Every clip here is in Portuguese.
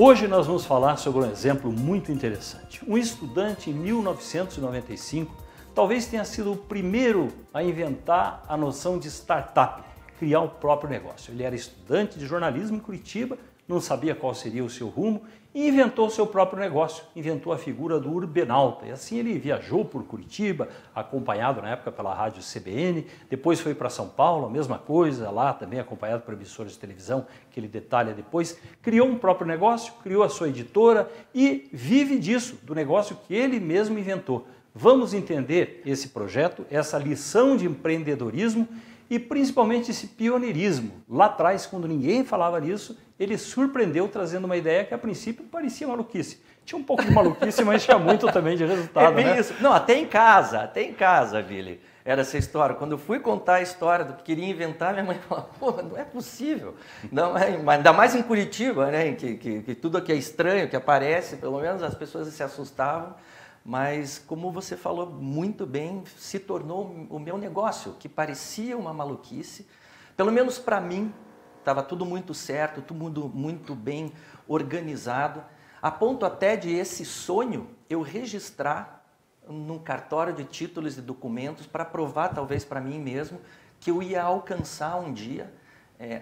Hoje nós vamos falar sobre um exemplo muito interessante. Um estudante em 1995 talvez tenha sido o primeiro a inventar a noção de startup, criar o próprio negócio. Ele era estudante de jornalismo em Curitiba, não sabia qual seria o seu rumo e inventou o seu próprio negócio, inventou a figura do Urbenauta. E assim ele viajou por Curitiba, acompanhado na época pela rádio CBN, depois foi para São Paulo, a mesma coisa, lá também acompanhado por emissoras de televisão, que ele detalha depois, criou um próprio negócio, criou a sua editora e vive disso, do negócio que ele mesmo inventou. Vamos entender esse projeto, essa lição de empreendedorismo e principalmente esse pioneirismo. Lá atrás, quando ninguém falava nisso, ele surpreendeu trazendo uma ideia que a princípio parecia maluquice. Tinha um pouco de maluquice, mas tinha muito também de resultado, bem né? Isso. Não, até em casa, Vili, era essa história. Quando eu fui contar a história do que queria inventar, minha mãe falou, pô, não é possível. Não, ainda mais em Curitiba, né, que tudo aqui é estranho, que aparece, pelo menos as pessoas se assustavam. Mas, como você falou muito bem, se tornou o meu negócio, que parecia uma maluquice. Pelo menos para mim, estava tudo muito certo, tudo muito bem organizado, a ponto até de esse sonho eu registrar num cartório de títulos e documentos para provar, talvez para mim mesmo, que eu ia alcançar um dia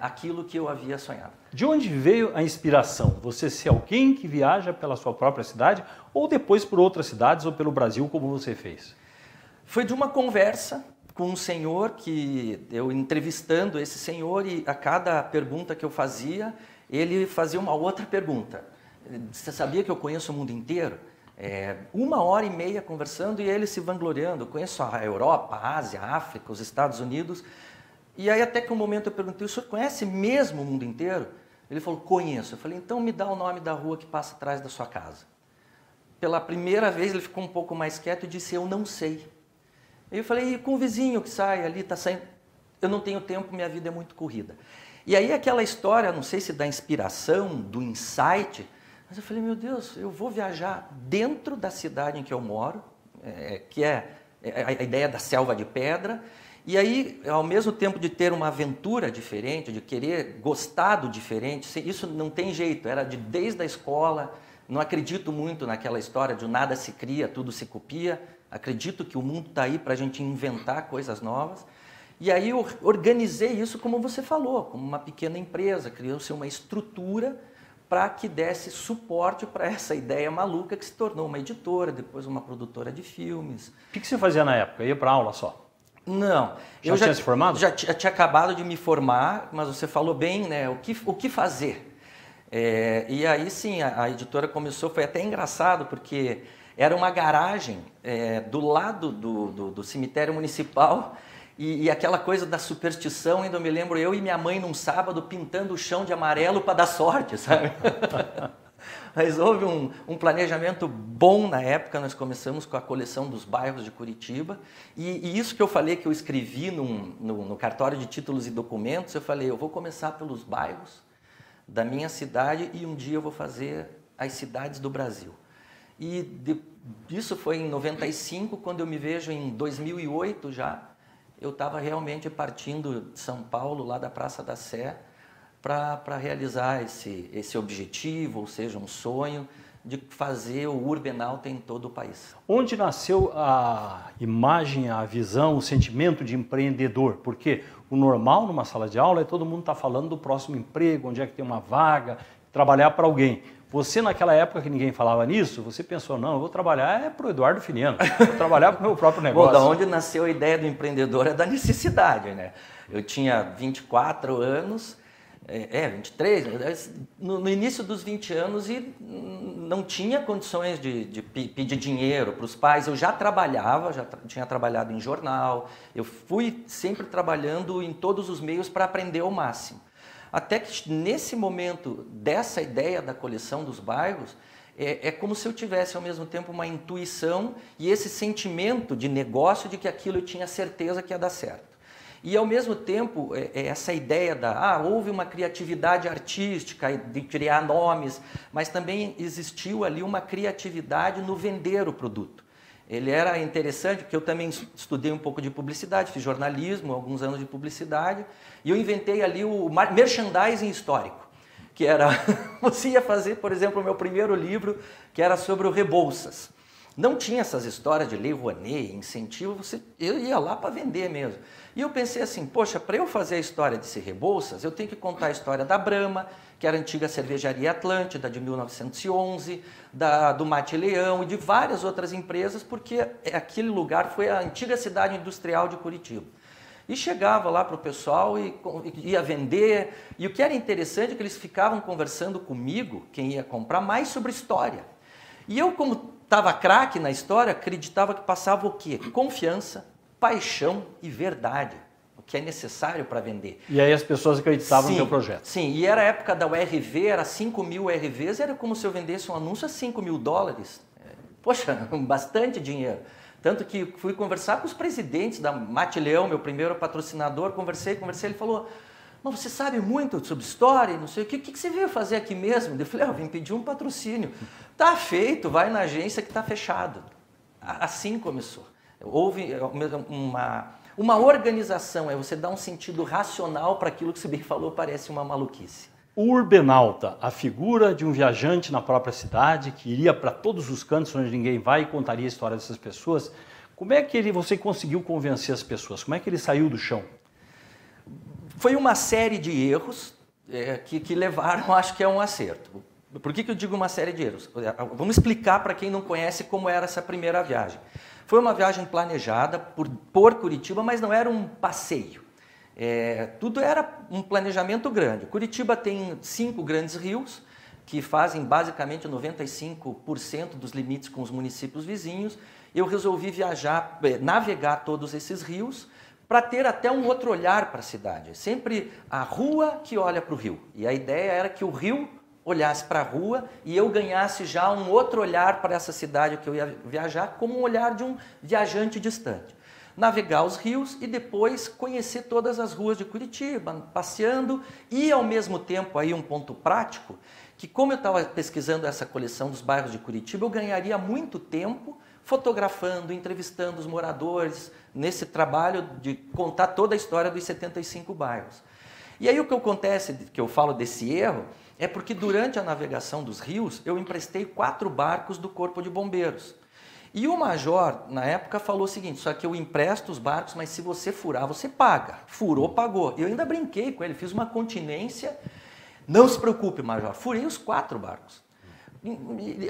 aquilo que eu havia sonhado. De onde veio a inspiração? Você ser alguém que viaja pela sua própria cidade ou depois por outras cidades ou pelo Brasil, como você fez? Foi de uma conversa com um senhor que eu entrevistando esse senhor e a cada pergunta que eu fazia, ele fazia uma outra pergunta. Você sabia que eu conheço o mundo inteiro? 1h30 conversando e ele se vangloriando. Eu conheço a Europa, a Ásia, a África, os Estados Unidos. E aí até que um momento eu perguntei, o senhor conhece mesmo o mundo inteiro? Ele falou, conheço. Eu falei, então me dá o nome da rua que passa atrás da sua casa. Pela primeira vez ele ficou um pouco mais quieto e disse, eu não sei. Eu falei, e com o vizinho que sai ali, está saindo? Eu não tenho tempo, minha vida é muito corrida. E aí aquela história, não sei se da inspiração, do insight, mas eu falei, meu Deus, eu vou viajar dentro da cidade em que eu moro, que é a ideia da selva de pedra, e aí, ao mesmo tempo de ter uma aventura diferente, de querer gostar do diferente, isso não tem jeito, era desde a escola, não acredito muito naquela história de nada se cria, tudo se copia, acredito que o mundo está aí para a gente inventar coisas novas. E aí eu organizei isso como você falou, como uma pequena empresa, criou-se uma estrutura para que desse suporte para essa ideia maluca que se tornou uma editora, depois uma produtora de filmes. O que você fazia na época? Ia para aula só? Não. Já tinha se formado? Já tinha acabado de me formar, mas você falou bem, né? O que fazer? E aí sim, a editora começou, foi até engraçado, porque era uma garagem do lado do cemitério municipal e aquela coisa da superstição, ainda eu me lembro eu e minha mãe num sábado pintando o chão de amarelo para dar sorte, sabe? Mas houve um planejamento bom na época, nós começamos com a coleção dos bairros de Curitiba e isso que eu falei que eu escrevi no cartório de títulos e documentos, eu falei, eu vou começar pelos bairros da minha cidade e um dia eu vou fazer as cidades do Brasil. E isso foi em 95, quando eu me vejo em 2008 já, eu estava realmente partindo de São Paulo, lá da Praça da Sé, para realizar esse objetivo, ou seja, um sonho de fazer o Urbenauta em todo o país. Onde nasceu a imagem, a visão, o sentimento de empreendedor? Porque o normal numa sala de aula é todo mundo estar falando do próximo emprego, onde é que tem uma vaga, trabalhar para alguém. Você, naquela época que ninguém falava nisso, você pensou, não, eu vou trabalhar para o Eduardo Finiano, vou trabalhar para o meu próprio negócio. Bom, da onde nasceu a ideia do empreendedor é da necessidade, né? Eu tinha 24 anos, 23, no início dos 20 anos e não tinha condições de pedir dinheiro para os pais. Eu já trabalhava, tinha trabalhado em jornal, eu fui sempre trabalhando em todos os meios para aprender ao máximo. Até que nesse momento dessa ideia da coleção dos bairros, é como se eu tivesse ao mesmo tempo uma intuição e esse sentimento de negócio de que aquilo eu tinha certeza que ia dar certo. E ao mesmo tempo, essa ideia houve uma criatividade artística de criar nomes, mas também existiu ali uma criatividade no vender o produto. Ele era interessante, porque eu também estudei um pouco de publicidade, fiz jornalismo, alguns anos de publicidade, e eu inventei ali o merchandising histórico, que era, você ia fazer, por exemplo, o meu primeiro livro, que era sobre o Rebouças. Não tinha essas histórias de Lei Rouanet, incentivo, eu ia lá para vender mesmo. E eu pensei assim, poxa, para eu fazer a história desse Rebouças, eu tenho que contar a história da Brahma, que era a antiga cervejaria Atlântida, de 1911, do Mate Leão e de várias outras empresas, porque aquele lugar foi a antiga cidade industrial de Curitiba. E chegava lá para o pessoal e ia vender, e o que era interessante é que eles ficavam conversando comigo, quem ia comprar, mais sobre história. E eu, como estava craque na história, acreditava que passava o quê? Confiança, paixão e verdade, o que é necessário para vender. E aí as pessoas acreditavam no teu projeto. Sim, e era a época da URV, era 5.000 URVs, era como se eu vendesse um anúncio a $5.000. Poxa, bastante dinheiro. Tanto que fui conversar com os presidentes da Mate Leão, meu primeiro patrocinador, conversei, ele falou, mas você sabe muito sobre história, não sei o que você veio fazer aqui mesmo? Eu falei, eu vim pedir um patrocínio. Tá feito, vai na agência que tá fechado. Assim começou. Houve uma organização, é você dar um sentido racional para aquilo que você bem falou, parece uma maluquice. O urbenauta, a figura de um viajante na própria cidade, que iria para todos os cantos onde ninguém vai e contaria a história dessas pessoas, como é que você conseguiu convencer as pessoas? Como é que ele saiu do chão? Foi uma série de erros que levaram, acho que é um acerto. Por que eu digo uma série de erros? Vamos explicar para quem não conhece como era essa primeira viagem. Foi uma viagem planejada por Curitiba, mas não era um passeio. Tudo era um planejamento grande. Curitiba tem 5 grandes rios, que fazem basicamente 95% dos limites com os municípios vizinhos. Eu resolvi viajar, navegar todos esses rios, para ter até um outro olhar para a cidade. Sempre a rua que olha para o rio. E a ideia era que o rio olhasse para a rua e eu ganhasse já um outro olhar para essa cidade que eu ia viajar, como um olhar de um viajante distante. Navegar os rios e depois conhecer todas as ruas de Curitiba, passeando, e ao mesmo tempo, aí um ponto prático, que como eu estava pesquisando essa coleção dos bairros de Curitiba, eu ganharia muito tempo fotografando, entrevistando os moradores, nesse trabalho de contar toda a história dos 75 bairros. E aí o que acontece, que eu falo desse erro, é porque durante a navegação dos rios, eu emprestei 4 barcos do Corpo de Bombeiros. E o major, na época, falou o seguinte, só que eu empresto os barcos, mas se você furar, você paga. Furou, pagou. Eu ainda brinquei com ele, fiz uma continência. Não se preocupe, major, furei os 4 barcos.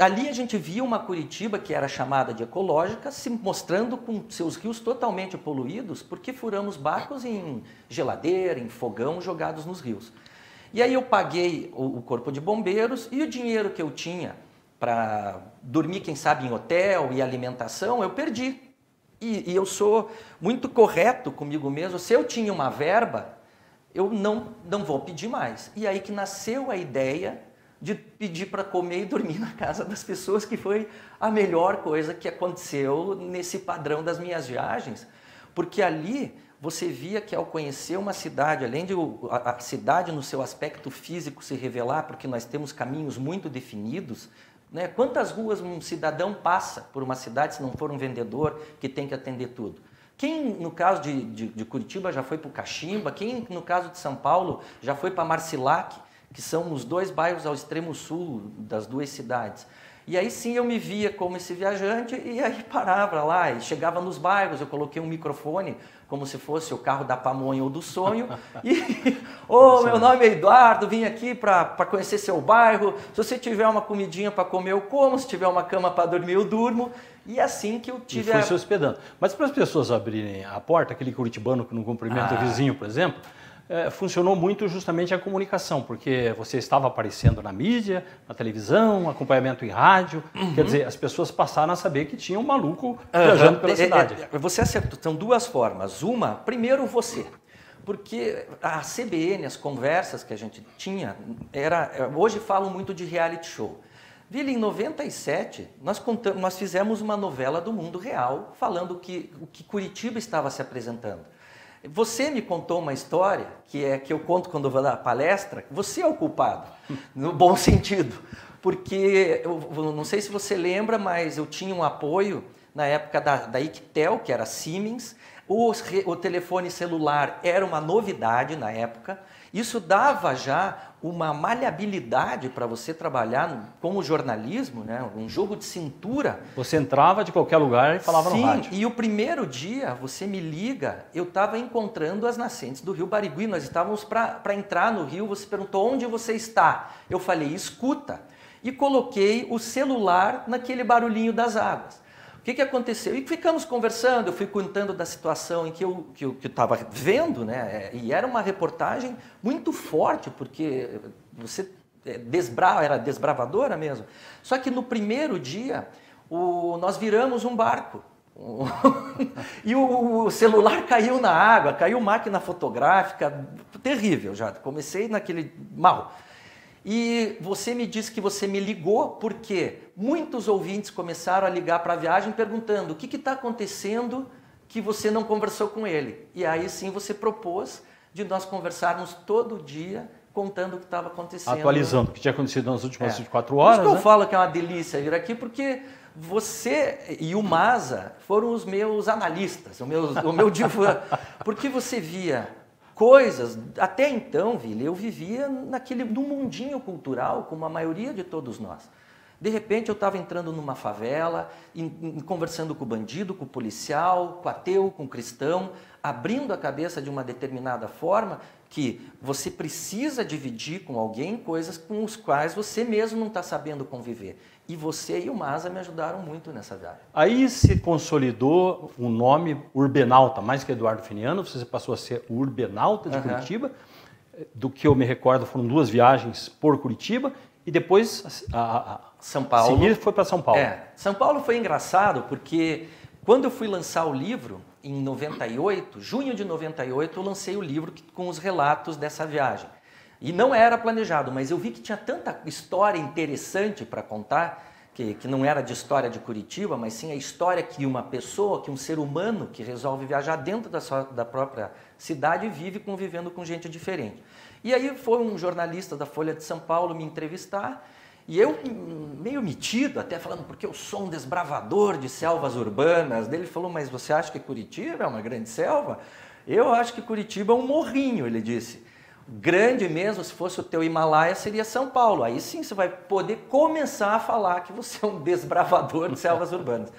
Ali a gente via uma Curitiba que era chamada de ecológica, se mostrando com seus rios totalmente poluídos, porque furamos barcos em geladeira, em fogão, jogados nos rios. E aí eu paguei o Corpo de Bombeiros e o dinheiro que eu tinha para dormir, quem sabe, em hotel e alimentação, eu perdi. E eu sou muito correto comigo mesmo. Se eu tinha uma verba, eu não vou pedir mais. E aí que nasceu a ideia de pedir para comer e dormir na casa das pessoas, que foi a melhor coisa que aconteceu nesse padrão das minhas viagens, porque ali você via que ao conhecer uma cidade, além de a cidade no seu aspecto físico se revelar, porque nós temos caminhos muito definidos, né? Quantas ruas um cidadão passa por uma cidade se não for um vendedor que tem que atender tudo? Quem, no caso de Curitiba, já foi para o Caximba? Quem, no caso de São Paulo, já foi para Marcilac, que são os 2 bairros ao extremo sul das 2 cidades? E aí sim eu me via como esse viajante e aí parava lá e chegava nos bairros, eu coloquei um microfone como se fosse o carro da pamonha ou do sonho e, meu nome é Eduardo, vim aqui para conhecer seu bairro, se você tiver uma comidinha para comer eu como, se tiver uma cama para dormir eu durmo, e assim que eu tive... E foi se hospedando. Mas para as pessoas abrirem a porta, aquele curitibano que não cumprimenta o vizinho, por exemplo, funcionou muito justamente a comunicação, porque você estava aparecendo na mídia, na televisão, acompanhamento em rádio, quer dizer, as pessoas passaram a saber que tinha um maluco viajando pela cidade. Você acertou, são 2 formas. Uma, primeiro você, porque a CBN, as conversas que a gente tinha, hoje falam muito de reality show. Vila, em 97, nós fizemos uma novela do mundo real, falando o que Curitiba estava se apresentando. Você me contou uma história, que eu conto quando eu vou dar palestra, você é o culpado, no bom sentido, porque, eu não sei se você lembra, mas eu tinha um apoio na época da Ictel, que era Siemens, o telefone celular era uma novidade na época, Isso dava já uma maleabilidade para você trabalhar como jornalismo, né? Um jogo de cintura. Você entrava de qualquer lugar e falava no rádio. Sim, e o primeiro dia, você me liga, eu estava encontrando as nascentes do Rio Barigui, nós estávamos para entrar no rio, você perguntou onde você está. Eu falei, escuta, e coloquei o celular naquele barulhinho das águas. O que aconteceu? E ficamos conversando, eu fui contando da situação em que eu estava vendo, né? E era uma reportagem muito forte, porque você era desbravadora mesmo. Só que no primeiro dia, nós viramos um barco. E o celular caiu na água, caiu máquina fotográfica, terrível já. Comecei naquele mal. E você me disse que você me ligou porque muitos ouvintes começaram a ligar para a viagem perguntando o que está acontecendo que você não conversou com ele. E aí sim você propôs de nós conversarmos todo dia contando o que estava acontecendo. Atualizando o que tinha acontecido nas últimas 24 horas. Por isso que eu falo que é uma delícia vir aqui, porque você e o Maza foram os meus analistas, o meu porque você via coisas, até então, Vili, eu vivia num mundinho cultural, como a maioria de todos nós. De repente eu estava entrando numa favela, conversando com o bandido, com o policial, com o ateu, com o cristão, abrindo a cabeça de uma determinada forma que você precisa dividir com alguém coisas com as quais você mesmo não está sabendo conviver. E você e o Maza me ajudaram muito nessa viagem. Aí se consolidou o nome Urbenauta, mais que Eduardo Finiano, você passou a ser o Urbenauta de Curitiba. Do que eu me recordo, foram 2 viagens por Curitiba e depois São Paulo. Seguir foi para São Paulo. São Paulo foi engraçado porque quando eu fui lançar o livro, em 98, junho de 98, eu lancei o livro com os relatos dessa viagem. E não era planejado, mas eu vi que tinha tanta história interessante para contar, que não era de história de Curitiba, mas sim a história que uma pessoa, que um ser humano que resolve viajar dentro da própria cidade vive convivendo com gente diferente. E aí foi um jornalista da Folha de São Paulo me entrevistar, e eu, meio metido, até falando, porque eu sou um desbravador de selvas urbanas. Ele falou, mas você acha que Curitiba é uma grande selva? Eu acho que Curitiba é um morrinho, ele disse. Grande mesmo, se fosse o teu Himalaia, seria São Paulo. Aí sim você vai poder começar a falar que você é um desbravador de selvas urbanas.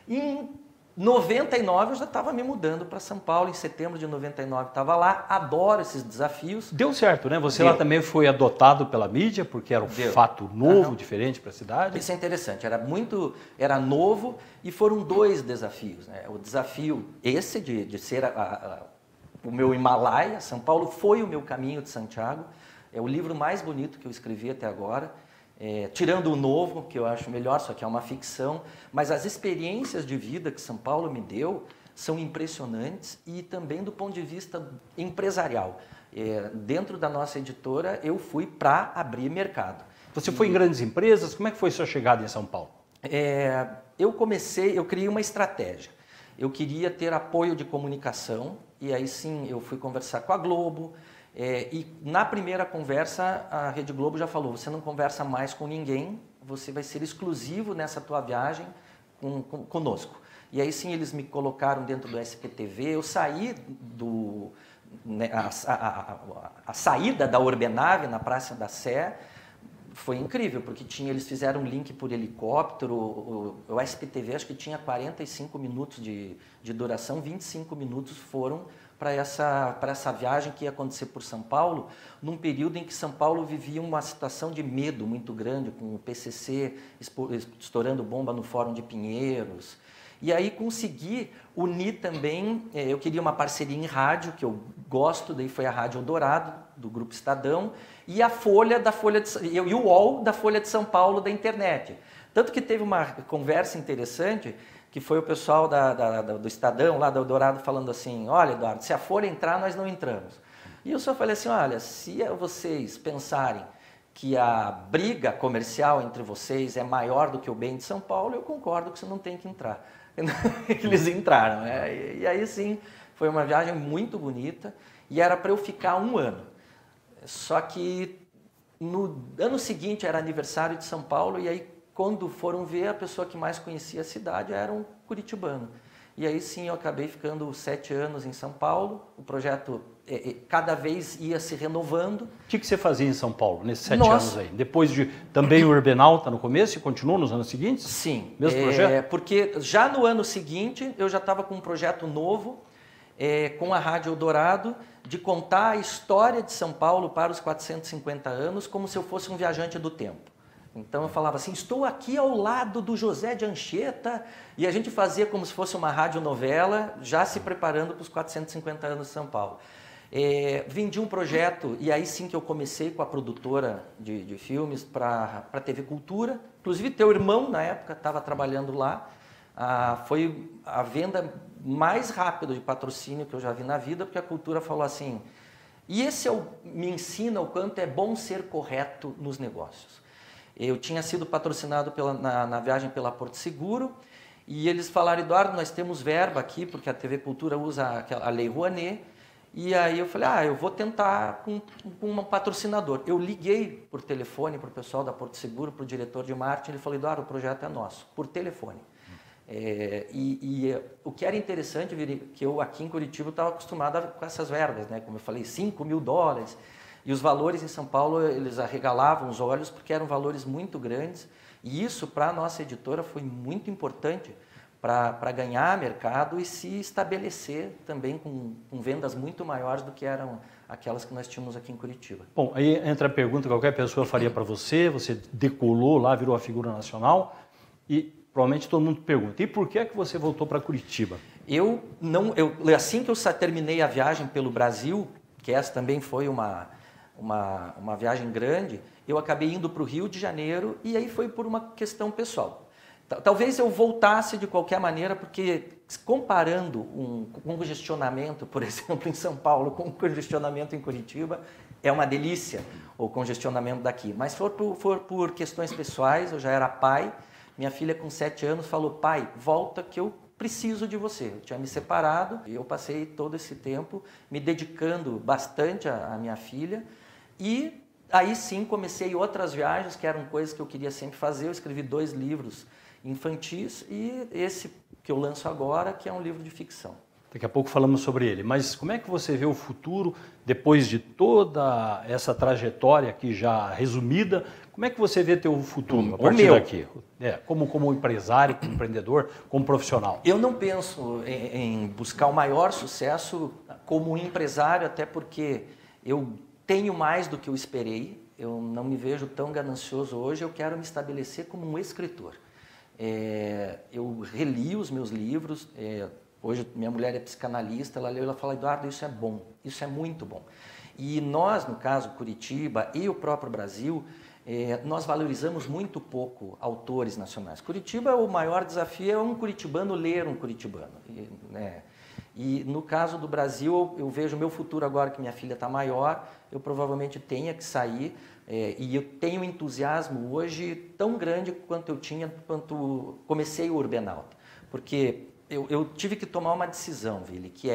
Em 99 eu já estava me mudando para São Paulo, em setembro de 99 estava lá, adoro esses desafios. Deu certo, né? Você lá também foi adotado pela mídia, porque era um fato novo, diferente para a cidade. Isso é interessante, era novo e foram 2 desafios, né? O desafio esse de ser o meu Himalaia, São Paulo foi o meu caminho de Santiago, é o livro mais bonito que eu escrevi até agora. Tirando o novo, que eu acho melhor, só que é uma ficção, mas as experiências de vida que São Paulo me deu são impressionantes e também do ponto de vista empresarial. Dentro da nossa editora, eu fui para abrir mercado. Você foi em grandes empresas? Como é que foi sua chegada em São Paulo? Eu criei uma estratégia. Eu queria ter apoio de comunicação e aí sim eu fui conversar com a Globo. E na primeira conversa, a Rede Globo já falou, você não conversa mais com ninguém, você vai ser exclusivo nessa tua viagem conosco. E aí sim eles me colocaram dentro do SPTV, eu saí a saída da Urbenave na Praça da Sé, foi incrível, porque eles fizeram um link por helicóptero, o SPTV acho que tinha 45 minutos de duração, 25 minutos foram para essa viagem que ia acontecer por São Paulo, num período em que São Paulo vivia uma situação de medo muito grande, com o PCC estourando bomba no Fórum de Pinheiros. E aí consegui unir também, eu queria uma parceria em rádio, que eu gosto, daí foi a Rádio Eldorado, do Grupo Estadão, e a e o UOL da Folha de São Paulo, da internet. Tanto que teve uma conversa interessante, que foi o pessoal do Estadão, lá do Eldorado, falando assim, olha, Eduardo, se a Folha entrar, nós não entramos. E eu só falei assim, olha, se vocês pensarem que a briga comercial entre vocês é maior do que o bem de São Paulo, eu concordo que você não tem que entrar. Eles entraram, né? E aí sim, foi uma viagem muito bonita e era para eu ficar 1 ano. Só que no ano seguinte era aniversário de São Paulo e aí quando foram ver, a pessoa que mais conhecia a cidade era um curitibano. E aí sim eu acabei ficando 7 anos em São Paulo, o projeto cada vez ia se renovando. O que você fazia em São Paulo nesses 7 anos aí? Depois de também o Urbenauta no começo e continuou nos anos seguintes? Sim. Mesmo projeto? Porque já no ano seguinte eu já estava com um projeto novo com a Rádio Eldorado de contar a história de São Paulo para os 450 anos como se eu fosse um viajante do tempo. Então eu falava assim, estou aqui ao lado do José de Anchieta, e a gente fazia como se fosse uma radionovela, já se preparando para os 450 anos de São Paulo. Vendi um projeto, e aí sim que eu comecei com a produtora de filmes para a TV Cultura, inclusive teu irmão na época estava trabalhando lá, foi a venda mais rápida de patrocínio que eu já vi na vida, porque a Cultura falou assim, e esse me ensina o quanto é bom ser correto nos negócios. Eu tinha sido patrocinado na viagem pela Porto Seguro e eles falaram, Eduardo, nós temos verba aqui, porque a TV Cultura usa a Lei Rouanet. E aí eu falei, eu vou tentar com um patrocinador. Eu liguei por telefone para o pessoal da Porto Seguro, para o diretor de marketing, ele falou, Eduardo, o projeto é nosso, por telefone. O que era interessante, que eu aqui em Curitiba estava acostumado com essas verbas, né? Como eu falei, $5.000. E os valores em São Paulo, eles arregalavam os olhos porque eram valores muito grandes. E isso, para a nossa editora, foi muito importante para ganhar mercado e se estabelecer também com vendas muito maiores do que eram aquelas que nós tínhamos aqui em Curitiba. Bom, aí entra a pergunta que qualquer pessoa faria para você decolou lá, virou a figura nacional e provavelmente todo mundo pergunta, e por que é que você voltou para Curitiba? Assim que eu terminei a viagem pelo Brasil, que essa também foi uma viagem grande, eu acabei indo para o Rio de Janeiro e aí foi por uma questão pessoal. Talvez eu voltasse de qualquer maneira, porque comparando um congestionamento, por exemplo, em São Paulo com um congestionamento em Curitiba, é uma delícia o congestionamento daqui. Mas for por questões pessoais, eu já era pai, minha filha com 7 anos falou, pai, volta que eu preciso de você. Eu tinha me separado e eu passei todo esse tempo me dedicando bastante à minha filha e aí sim comecei outras viagens que eram coisas que eu queria sempre fazer. Eu escrevi 2 livros infantis e esse que eu lanço agora, que é um livro de ficção. Daqui a pouco falamos sobre ele, mas como é que você vê o futuro depois de toda essa trajetória aqui já resumida? Como é que você vê teu futuro a partir daqui? Como empresário, como empreendedor, como profissional? Eu não penso em buscar o maior sucesso como empresário, até porque eu tenho mais do que eu esperei. Eu não me vejo tão ganancioso hoje, eu quero me estabelecer como um escritor. Eu reli os meus livros, hoje minha mulher é psicanalista, ela leu e ela fala, Eduardo, isso é bom, isso é muito bom. E nós, no caso Curitiba e o próprio Brasil, nós valorizamos muito pouco autores nacionais. Curitiba, o maior desafio é um curitibano ler um curitibano. E no caso do Brasil, eu vejo o meu futuro agora que minha filha está maior, eu provavelmente tenha que sair, e eu tenho um entusiasmo hoje tão grande quanto eu tinha quando comecei o Urbenauta. Porque eu tive que tomar uma decisão, Vili, que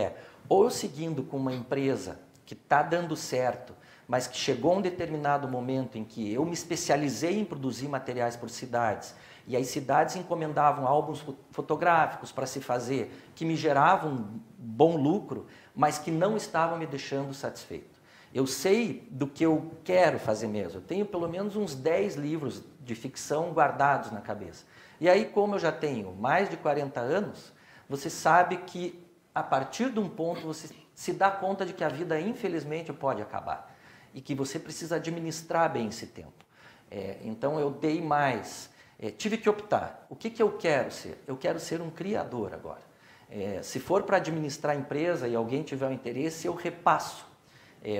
ou eu seguindo com uma empresa que está dando certo, mas que chegou um determinado momento em que eu me especializei em produzir materiais por cidades, e as cidades encomendavam álbuns fotográficos para se fazer, que me geravam bom lucro, mas que não estavam me deixando satisfeito. Eu sei do que eu quero fazer mesmo. Eu tenho pelo menos uns 10 livros de ficção guardados na cabeça. E aí, como eu já tenho mais de 40 anos, você sabe que a partir de um ponto você se dá conta de que a vida, infelizmente, pode acabar. E que você precisa administrar bem esse tempo. Então, eu dei mais. Tive que optar. O que eu quero ser? Eu quero ser um criador agora. Se for para administrar a empresa e alguém tiver um interesse, eu repasso.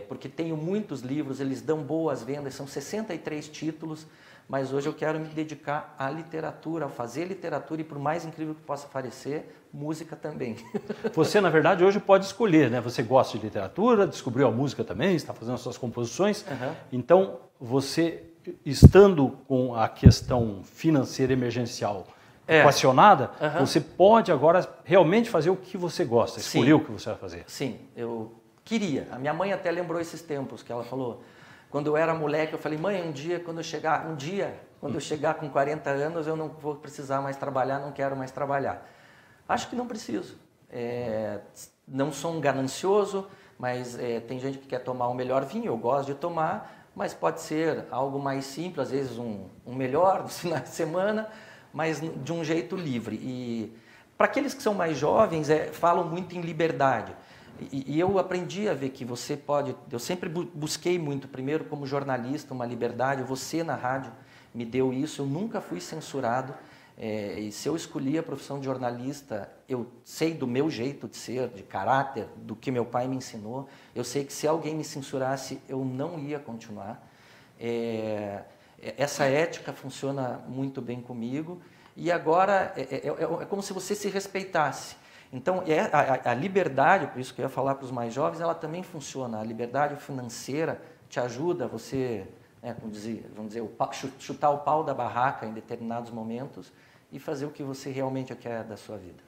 Porque tenho muitos livros, eles dão boas vendas, são 63 títulos, mas hoje eu quero me dedicar à literatura, a fazer literatura e, por mais incrível que possa parecer, música também. Você, na verdade, hoje pode escolher, né? Você gosta de literatura, descobriu a música também, está fazendo as suas composições, então você, estando com a questão financeira emergencial equacionada, você pode agora realmente fazer o que você gosta, escolher o que você vai fazer. Sim, eu queria. A minha mãe até lembrou esses tempos, que ela falou, quando eu era moleque, eu falei, mãe, um dia, quando eu chegar com 40 anos, eu não vou precisar mais trabalhar, não quero mais trabalhar. Acho que não preciso. Não sou um ganancioso, mas tem gente que quer tomar um melhor vinho, eu gosto de tomar, mas pode ser algo mais simples, às vezes um melhor no final de semana, mas de um jeito livre. E para aqueles que são mais jovens, falam muito em liberdade. E eu aprendi a ver que você pode... Eu sempre busquei muito, primeiro como jornalista, uma liberdade. Você na rádio me deu isso, eu nunca fui censurado. E se eu escolhi a profissão de jornalista, eu sei do meu jeito de ser, de caráter, do que meu pai me ensinou. Eu sei que se alguém me censurasse, eu não ia continuar. Essa ética funciona muito bem comigo. E agora é como se você se respeitasse. Então, a liberdade, por isso que eu ia falar para os mais jovens, ela também funciona. A liberdade financeira te ajuda a você, vamos dizer, chutar o pau da barraca em determinados momentos e fazer o que você realmente quer da sua vida.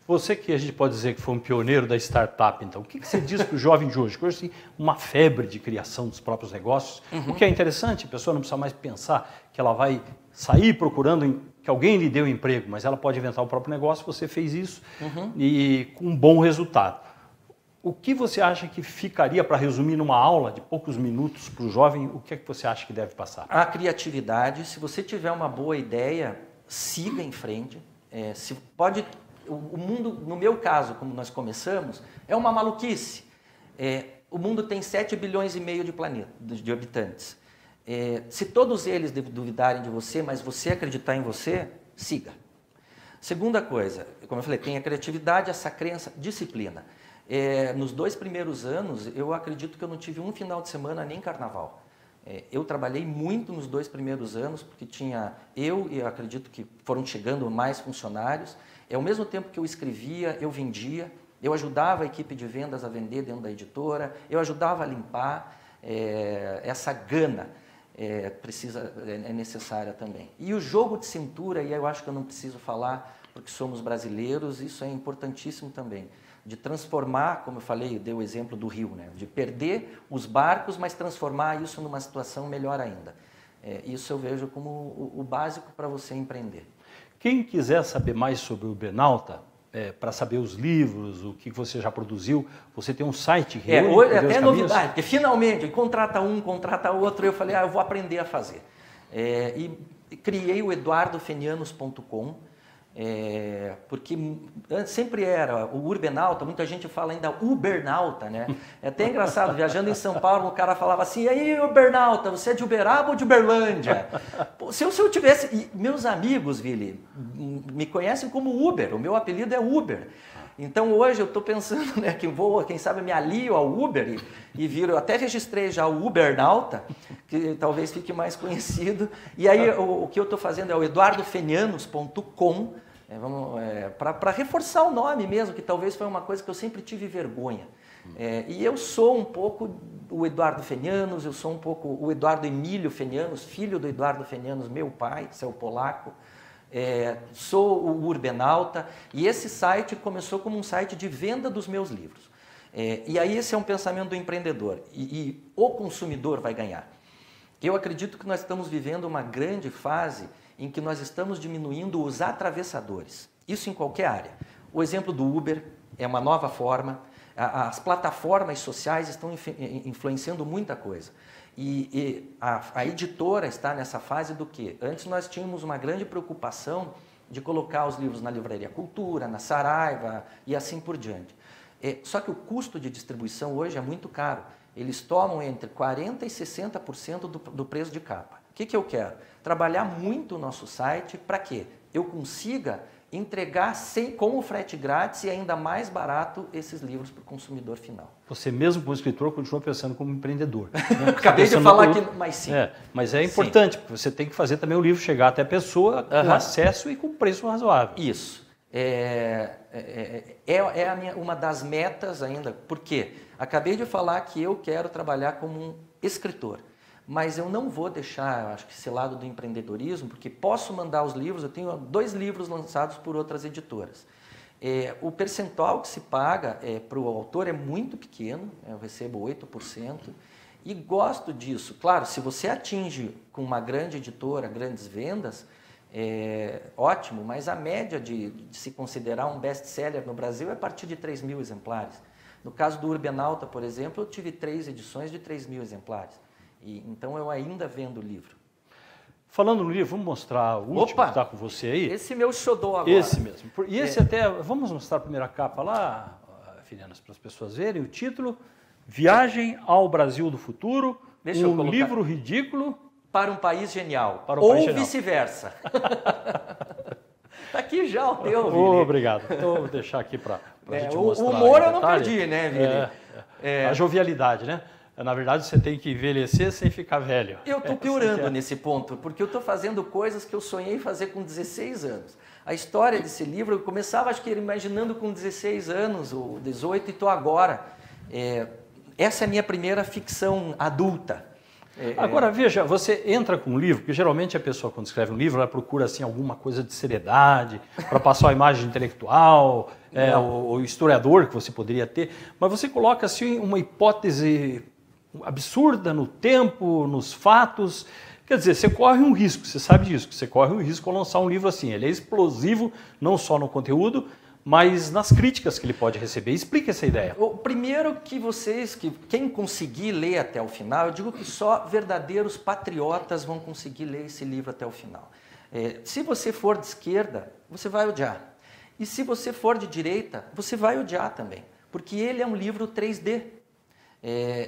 Você que a gente pode dizer que foi um pioneiro da startup, então, o que você diz para o jovem de hoje? Que hoje tem uma febre de criação dos próprios negócios, o que é interessante, a pessoa não precisa mais pensar que ela vai sair procurando que alguém lhe dê um emprego, mas ela pode inventar o próprio negócio, você fez isso e com um bom resultado. O que você acha que ficaria, para resumir numa aula de poucos minutos para o jovem, o que é que você acha que deve passar? A criatividade, se você tiver uma boa ideia, siga em frente. O mundo, no meu caso, como nós começamos, é uma maluquice. O mundo tem 7 bilhões e meio de habitantes. Se todos eles duvidarem de você, mas você acreditar em você, siga. Segunda coisa, como eu falei, tem a criatividade, essa crença, disciplina. Nos 2 primeiros anos, eu acredito que eu não tive um final de semana nem carnaval. Eu trabalhei muito nos 2 primeiros anos, porque tinha e eu acredito que foram chegando mais funcionários. Ao mesmo tempo que eu escrevia, eu vendia, eu ajudava a equipe de vendas a vender dentro da editora, eu ajudava a limpar. Essa gana é necessária também. E o jogo de cintura, e eu acho que eu não preciso falar, porque somos brasileiros, isso é importantíssimo também. De transformar, como eu falei, eu dei o exemplo do Rio, né? De perder os barcos, mas transformar isso numa situação melhor ainda. Isso eu vejo como o básico para você empreender. Quem quiser saber mais sobre o Ubernauta, para saber os livros, o que você já produziu, você tem um site que hoje é até novidade, porque finalmente contrata um, contrata outro, eu falei, eu vou aprender a fazer. E criei o eduardofenianos.com, porque sempre era o Urbernauta, muita gente fala ainda Ubernauta, né? É até engraçado, viajando em São Paulo, o cara falava assim, e aí Ubernauta, você é de Uberaba ou de Uberlândia? Pô, se eu tivesse... E meus amigos, Vili, me conhecem como Uber, o meu apelido é Uber. Então hoje eu estou pensando, né, que quem sabe me alio ao Uber e viro, eu até registrei já o Ubernauta, que talvez fique mais conhecido. E aí o que eu estou fazendo é o eduardofenianos.com, para reforçar o nome mesmo, que talvez foi uma coisa que eu sempre tive vergonha. E eu sou um pouco o Eduardo Fenianos, eu sou um pouco o Eduardo Emílio Fenianos, filho do Eduardo Fenianos, meu pai, seu polaco. Sou o Urbernauta, e esse site começou como um site de venda dos meus livros. E aí esse é um pensamento do empreendedor, e o consumidor vai ganhar. Eu acredito que nós estamos vivendo uma grande fase em que nós estamos diminuindo os atravessadores, isso em qualquer área. O exemplo do Uber é uma nova forma, as plataformas sociais estão influenciando muita coisa. E a editora está nessa fase do quê? Antes nós tínhamos uma grande preocupação de colocar os livros na Livraria Cultura, na Saraiva e assim por diante. Só que o custo de distribuição hoje é muito caro. Eles tomam entre 40% e 60% do preço de capa. O que eu quero? Trabalhar muito o nosso site para que eu consiga entregar com o frete grátis e ainda mais barato esses livros para o consumidor final. Você mesmo como escritor continua pensando como empreendedor. Né? Acabei de falar aqui, mas sim. Mas é importante, porque você tem que fazer também o livro chegar até a pessoa com acesso e com preço razoável. Isso. Uma das metas ainda, porque acabei de falar que eu quero trabalhar como um escritor. Mas eu não vou deixar, acho que esse lado do empreendedorismo, porque posso mandar os livros, eu tenho 2 livros lançados por outras editoras. O percentual que se paga para o autor é muito pequeno, eu recebo 8%, e gosto disso. Claro, se você atinge com uma grande editora, grandes vendas, ótimo, mas a média de se considerar um best-seller no Brasil é a partir de 3.000 exemplares. No caso do Urbenauta, por exemplo, eu tive 3 edições de 3.000 exemplares. Então eu ainda vendo o livro. Falando no livro, vamos mostrar o último que está com você aí? Esse meu xodó agora. Esse mesmo. E esse até, vamos mostrar a primeira capa lá, Filianas, para as pessoas verem o título: Viagem ao Brasil do Futuro, um livro ridículo para um país genial. Para um ou país genial. Vice-versa. Está aqui já o teu, Vili. Obrigado. Então, vou deixar aqui para a gente mostrar. O humor eu não perdi, né, Vili? A jovialidade, né? Na verdade, você tem que envelhecer sem ficar velho. Eu estou piorando nesse ponto, porque eu estou fazendo coisas que eu sonhei fazer com 16 anos. A história desse livro, eu começava, acho que imaginando com 16 anos, ou 18, e estou agora. Essa é a minha primeira ficção adulta. Agora, veja, você entra com um livro, porque geralmente a pessoa, quando escreve um livro, ela procura assim, alguma coisa de seriedade, para passar a imagem intelectual, o historiador que você poderia ter, mas você coloca assim, uma hipótese absurda no tempo, nos fatos. Quer dizer, você corre um risco, você sabe disso, que você corre um risco ao lançar um livro assim. Ele é explosivo, não só no conteúdo, mas nas críticas que ele pode receber. Explica essa ideia. O primeiro que quem conseguir ler até o final, eu digo que só verdadeiros patriotas vão conseguir ler esse livro até o final. Se você for de esquerda, você vai odiar. E se você for de direita, você vai odiar também, porque ele é um livro 3D.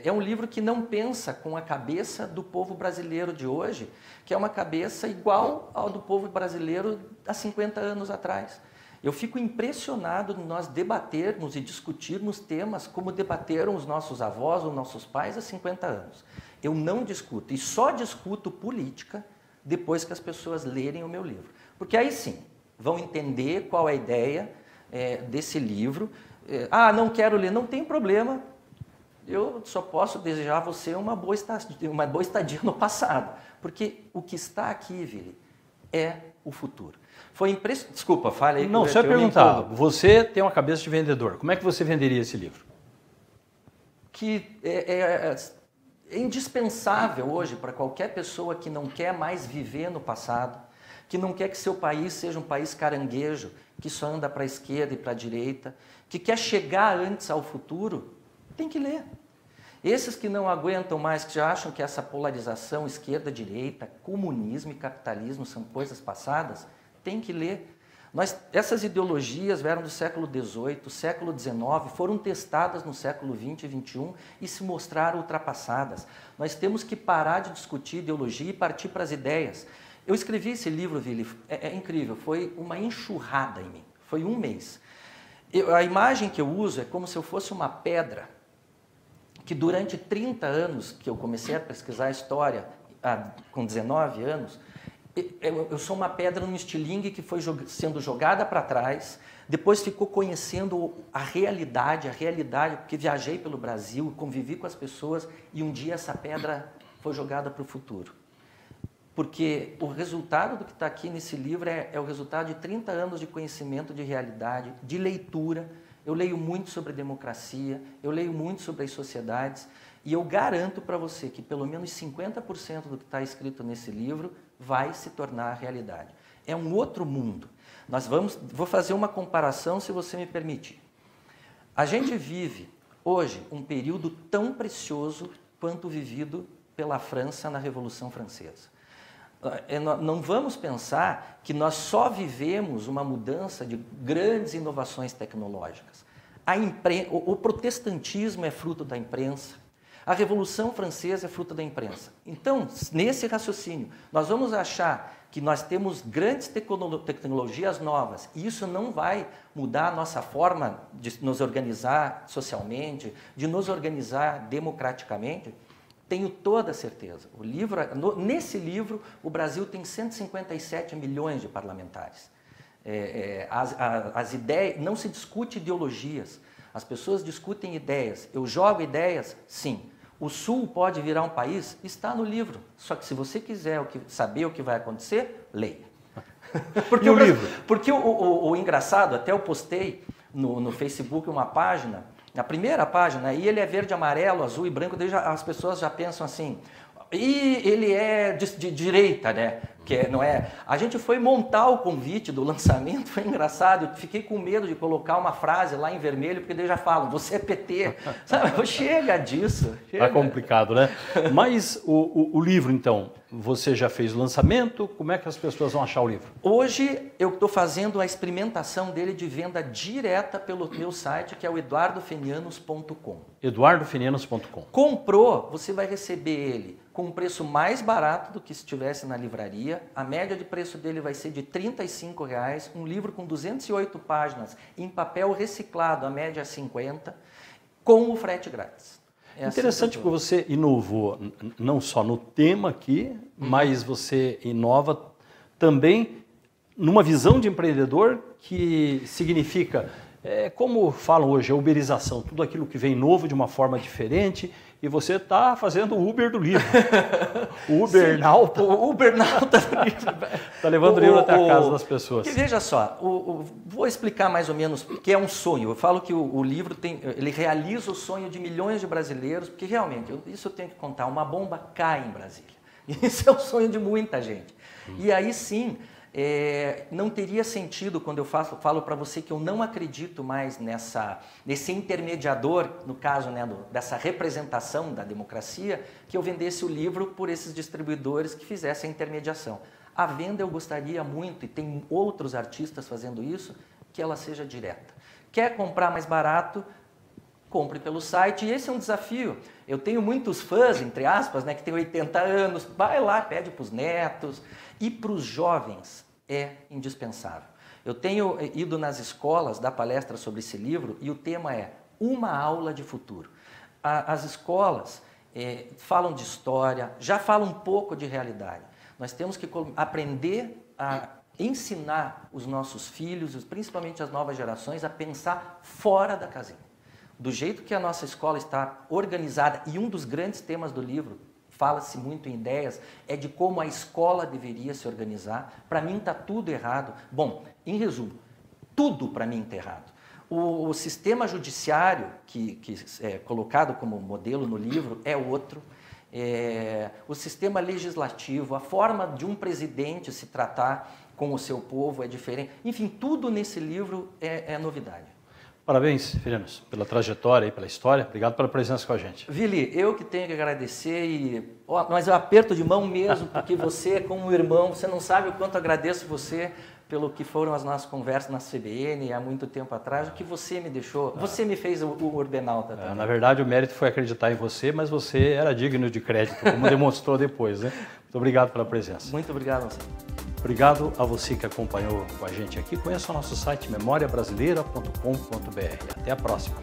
É um livro que não pensa com a cabeça do povo brasileiro de hoje, que é uma cabeça igual ao do povo brasileiro há 50 anos atrás. Eu fico impressionado de nós debatermos e discutirmos temas como debateram os nossos avós ou nossos pais há 50 anos. Eu não discuto, e só discuto política depois que as pessoas lerem o meu livro. Porque aí sim, vão entender qual é a ideia desse livro. Não quero ler, não tem problema. Eu só posso desejar a você uma boa estadia no passado. Porque o que está aqui, Vili, é o futuro. Foi impressionante. Desculpa, fale aí. Não, só perguntar. Você tem uma cabeça de vendedor. Como é que você venderia esse livro? Que é indispensável hoje para qualquer pessoa que não quer mais viver no passado, que não quer que seu país seja um país caranguejo, que só anda para a esquerda e para a direita, que quer chegar antes ao futuro, tem que ler. Esses que não aguentam mais, que já acham que essa polarização esquerda-direita, comunismo e capitalismo são coisas passadas, tem que ler. Essas ideologias vieram do século XVIII, século XIX, foram testadas no século XX e XXI e se mostraram ultrapassadas. Nós temos que parar de discutir ideologia e partir para as ideias. Eu escrevi esse livro, Vili, é incrível, foi uma enxurrada em mim, foi um mês. A imagem que eu uso é como se eu fosse uma pedra, que durante 30 anos que eu comecei a pesquisar a história, com 19 anos, eu sou uma pedra num estilingue que foi sendo jogada para trás, depois ficou conhecendo a realidade, porque viajei pelo Brasil, convivi com as pessoas e um dia essa pedra foi jogada para o futuro. Porque o resultado do que está aqui nesse livro é o resultado de 30 anos de conhecimento de realidade, de leitura. Eu leio muito sobre democracia, eu leio muito sobre as sociedades e eu garanto para você que pelo menos 50% do que está escrito nesse livro vai se tornar realidade. É um outro mundo. Vou fazer uma comparação, se você me permitir. A gente vive hoje um período tão precioso quanto vivido pela França na Revolução Francesa. Não vamos pensar que nós só vivemos uma mudança de grandes inovações tecnológicas. O protestantismo é fruto da imprensa, a Revolução Francesa é fruto da imprensa. Então, nesse raciocínio, nós vamos achar que nós temos grandes tecnologias novas e isso não vai mudar a nossa forma de nos organizar socialmente, de nos organizar democraticamente. Tenho toda a certeza. Nesse livro, o Brasil tem 157 milhões de parlamentares. As ideias, não se discute ideologias, as pessoas discutem ideias. Eu jogo ideias? Sim. O Sul pode virar um país? Está no livro. Só que se você quiser saber o que vai acontecer, leia. Porque o engraçado, até eu postei no Facebook uma página, na primeira página, e ele é verde, amarelo, azul e branco, daí as pessoas já pensam assim, E ele é de direita, né? Não é. A gente foi montar o convite do lançamento, foi engraçado. Eu fiquei com medo de colocar uma frase lá em vermelho, porque eles já falam, você é PT. Sabe? Chega disso. Tá complicado, né? Mas o livro, então, você já fez o lançamento? Como é que as pessoas vão achar o livro? Hoje eu estou fazendo a experimentação dele de venda direta pelo meu site, que é o eduardofenianos.com. eduardofenianos.com. Comprou, você vai receber ele com um preço mais barato do que se estivesse na livraria. A média de preço dele vai ser de R$ 35,00, um livro com 208 páginas em papel reciclado, a média é 50, com o frete grátis. Interessante porque você inovou não só no tema aqui, mas você inova também numa visão de empreendedor que significa, como falam hoje, a uberização, tudo aquilo que vem novo de uma forma diferente, e você está fazendo o Uber do livro. O Ubernauta. O Ubernauta do livro. Está levando o livro até a casa das pessoas. Porque veja só, vou explicar mais ou menos o que é um sonho. Eu falo que o livro ele realiza o sonho de milhões de brasileiros, porque realmente, isso eu tenho que contar, uma bomba cai em Brasília. Isso é o sonho de muita gente. E aí sim, não teria sentido quando eu falo para você que eu não acredito mais nesse intermediador, no caso, né, dessa representação da democracia, que eu vendesse o livro por esses distribuidores que fizessem a intermediação. A venda eu gostaria muito, e tem outros artistas fazendo isso, que ela seja direta. Quer comprar mais barato? Compre pelo site, e esse é um desafio. Eu tenho muitos fãs, entre aspas, né, que têm 80 anos, vai lá, pede para os netos, e para os jovens é indispensável. Eu tenho ido nas escolas dar palestra sobre esse livro, e o tema é Uma Aula de Futuro. As escolas falam de história, já falam um pouco de realidade. Nós temos que aprender a ensinar os nossos filhos, principalmente as novas gerações, a pensar fora da casinha. Do jeito que a nossa escola está organizada, e um dos grandes temas do livro, fala-se muito em ideias, é de como a escola deveria se organizar. Para mim está tudo errado. Bom, em resumo, tudo para mim está errado. O sistema judiciário, que é colocado como modelo no livro, é outro. O sistema legislativo, a forma de um presidente se tratar com o seu povo é diferente. Enfim, tudo nesse livro é novidade. Parabéns, Fenianos, pela trajetória e pela história. Obrigado pela presença com a gente. Vili, eu que tenho que agradecer, mas eu aperto de mão mesmo, porque você, como irmão, você não sabe o quanto agradeço você pelo que foram as nossas conversas na CBN há muito tempo atrás, o que você me deixou, você me fez o Urbenauta também. Na verdade, o mérito foi acreditar em você, mas você era digno de crédito, como demonstrou depois, né? Muito obrigado pela presença. Muito obrigado a você. Obrigado a você que acompanhou com a gente aqui. Conheça o nosso site memoriabrasileira.com.br. Até a próxima.